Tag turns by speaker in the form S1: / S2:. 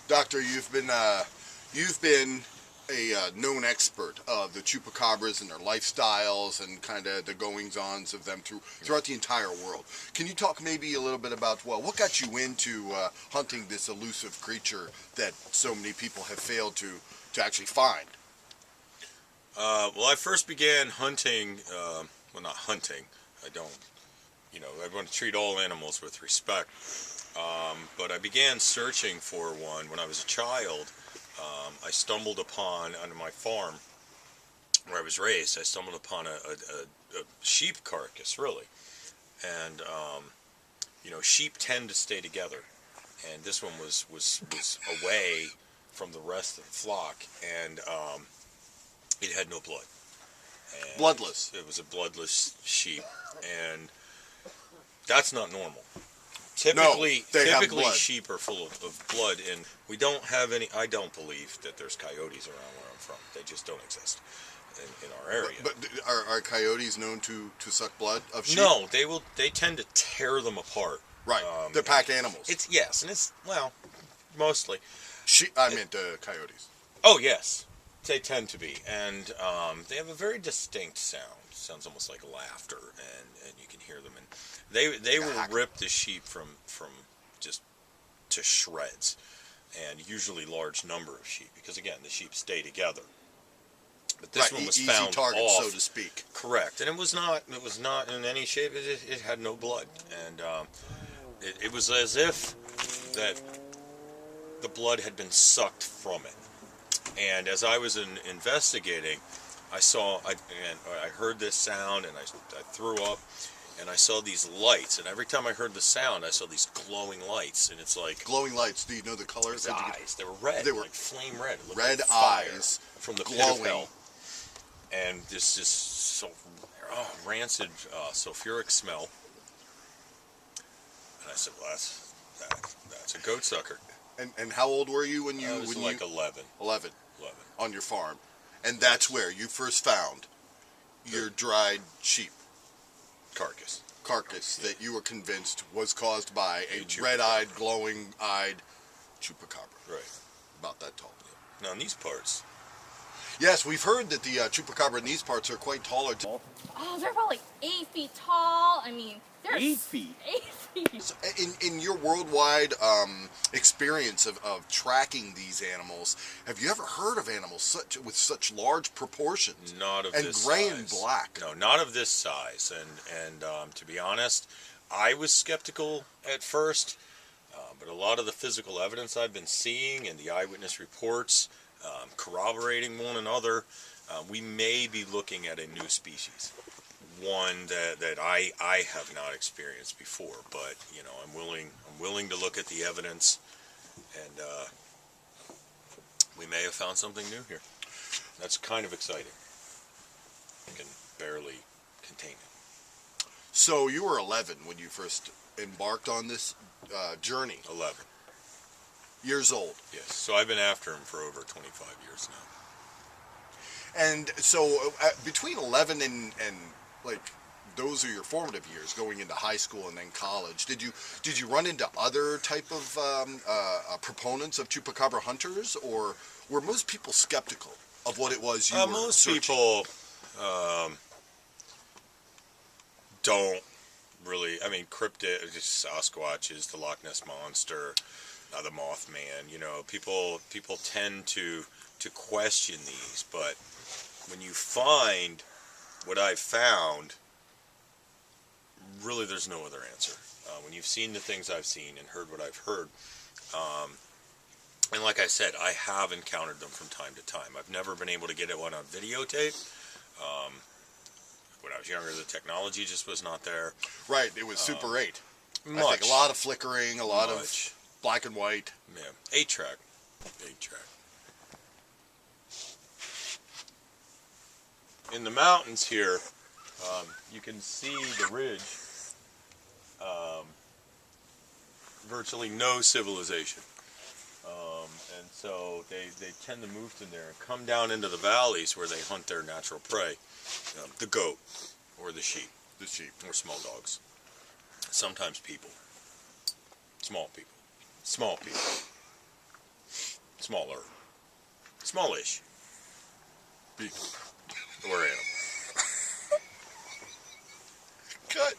S1: Doctor, you've been a known expert of the chupacabras and their lifestyles and kind of the goings-ons of them throughout the entire world. Can you talk maybe a little bit about, well, what got you into hunting this elusive creature that so many people have failed to actually find?
S2: Well, I first began hunting, well, not hunting, I don't, I want to treat all animals with respect, but I began searching for one when I was a child. I stumbled upon, on my farm where I was raised, I stumbled upon a sheep carcass, really. And, sheep tend to stay together. And this one was away from the rest of the flock. And it had no blood. And
S1: bloodless.
S2: It was a bloodless sheep. And that's not normal. Typically sheep are full of blood, and we don't have any. I don't believe that there's coyotes around where I'm from. They just don't exist in our area.
S1: But are coyotes known to suck blood of sheep?
S2: No, they tend to tear them apart.
S1: Right, they're pack animals.
S2: Mostly.
S1: I meant coyotes.
S2: Oh yes, they tend to be, and they have a very distinct sound. Sounds almost like laughter, and you can hear them. And they will rip the sheep from just to shreds, and usually large number of sheep, because again the sheep stay together. But this one was found
S1: target,
S2: off,
S1: so to speak.
S2: Correct, and it was not in any shape. It had no blood, and it was as if that the blood had been sucked from it. And as I was investigating, I heard this sound, and I threw up, and I saw these lights, and every time I heard the sound, I saw these glowing lights, and it's like...
S1: Glowing lights, do you know the colors?
S2: The eyes, they were red, they were like flame red.
S1: Red
S2: like
S1: eyes,
S2: from the
S1: glowing.
S2: pit of hell. And this rancid, sulfuric smell. And I said, well, that's a goat sucker.
S1: And how old were you when you...
S2: I was like 11.
S1: 11. On your farm. And that's where you first found your dried sheep carcass that you were convinced was caused by a red-eyed, glowing-eyed chupacabra.
S2: Right.
S1: About that tall.
S2: Now, in these parts...
S1: Yes, we've heard that the chupacabra in these parts are quite taller.
S3: Oh, they're about like 8 feet tall. I mean, they're
S4: 8 feet?
S3: 8 feet.
S1: So in your worldwide experience of tracking these animals, have you ever heard of animals with such large proportions?
S2: Not of
S1: and
S2: this
S1: gray
S2: size.
S1: And black.
S2: No, not of this size. And to be honest, I was skeptical at first, but a lot of the physical evidence I've been seeing and the eyewitness reports corroborating one another, we may be looking at a new species. One that I have not experienced before, but I'm willing to look at the evidence, and we may have found something new here. That's kind of exciting. I can barely contain it.
S1: So you were 11 when you first embarked on this journey.
S2: 11
S1: years old.
S2: Yes. So I've been after him for over 25 years now.
S1: And so between 11 and like those are your formative years, going into high school and then college. Did you run into other type of proponents of chupacabra hunters, or were most people skeptical of what it was you were
S2: most
S1: searching?
S2: People don't really. I mean, cryptid, Sasquatches, the Loch Ness Monster, the Mothman. People tend to question these, but when you find what I've found, really there's no other answer. When you've seen the things I've seen and heard what I've heard, and like I said, I have encountered them from time to time. I've never been able to get one on videotape. When I was younger, the technology just was not there.
S1: Right, it was Super 8.
S2: Much.
S1: I think a lot of flickering, a lot of black and white.
S2: Yeah, 8-track. 8-track. In the mountains here, you can see the ridge. Virtually no civilization. And so they tend to move to there and come down into the valleys where they hunt their natural prey. The goat, or the sheep. Or small dogs. Sometimes people. Small people. Smaller. Smallish.
S1: Big.
S2: Or animal.
S1: Cut.